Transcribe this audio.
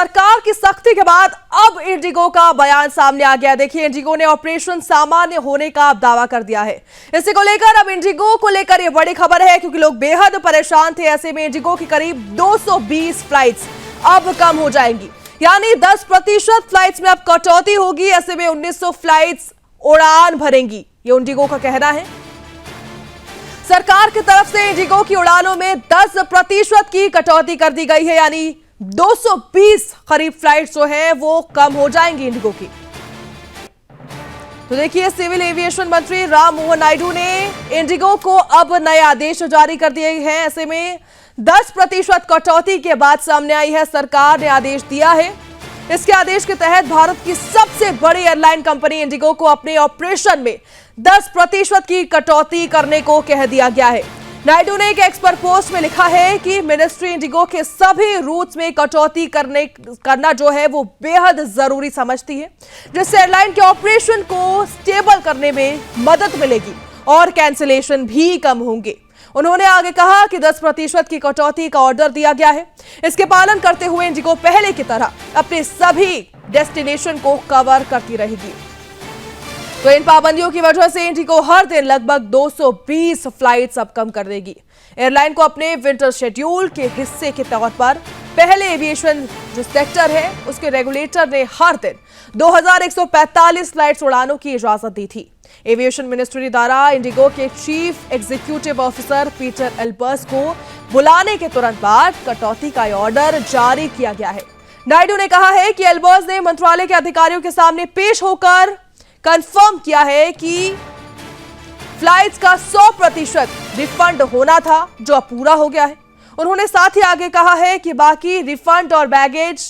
सरकार की सख्ती के बाद अब इंडिगो का बयान सामने आ गया। देखिए, इंडिगो ने ऑपरेशन सामान्य होने का दावा कर दिया है। इसी को लेकर अब इंडिगो को लेकर यह बड़ी खबर है, क्योंकि लोग बेहद परेशान थे। ऐसे में इंडिगो की करीब 220 फ्लाइट्स अब कम हो जाएंगी, यानी 10% फ्लाइट्स में अब कटौती होगी। ऐसे में 1900 फ्लाइट्स उड़ान भरेंगी, ये इंडिगो का कहना है। सरकार की तरफ से इंडिगो की उड़ानों में 10% की कटौती कर दी गई है, यानी 220 करीब फ्लाइट्स जो है वो कम हो जाएंगी इंडिगो की। तो देखिए, सिविल एविएशन मंत्री राम मोहन नायडू ने इंडिगो को अब नए आदेश जारी कर दिए हैं। ऐसे में 10% कटौती के बाद सामने आई है, सरकार ने आदेश दिया है। इसके आदेश के तहत भारत की सबसे बड़ी एयरलाइन कंपनी इंडिगो को अपने ऑपरेशन में 10% की कटौती करने को कह दिया गया है। नायडू ने एक एक्स पर पोस्ट में लिखा है कि मिनिस्ट्री इंडिगो के सभी रूट्स में कटौती करना जो है वो बेहद जरूरी समझती है, जिससे एयरलाइन के ऑपरेशन को स्टेबल करने में मदद मिलेगी और कैंसिलेशन भी कम होंगे। उन्होंने आगे कहा कि 10% की कटौती का ऑर्डर दिया गया है। इसके पालन करते हुए इंडिगो पहले की तरह अपने सभी डेस्टिनेशन को कवर करती रहेगी। तो इन पाबंदियों की वजह से इंडिगो हर दिन लगभग 220 फ्लाइट्स अब कम कर देगी। एयरलाइन को अपने विंटर शेड्यूल के हिस्से के तौर पर पहले एविएशन जो सेक्टर है उसके रेगुलेटर ने हर दिन 2145 फ्लाइट्स उड़ानों की इजाजत दी थी। एविएशन मिनिस्ट्री द्वारा इंडिगो के chief executive officer Peter Elbers को बुलाने के तुरंत बाद कटौती का ऑर्डर जारी किया गया है। नायडू ने कहा है कि एल्बर्स ने मंत्रालय के अधिकारियों के सामने पेश होकर कंफर्म किया है कि फ्लाइट्स का 100% रिफंड होना था, जो अब पूरा हो गया है। उन्होंने साथ ही आगे कहा है कि बाकी रिफंड और बैगेज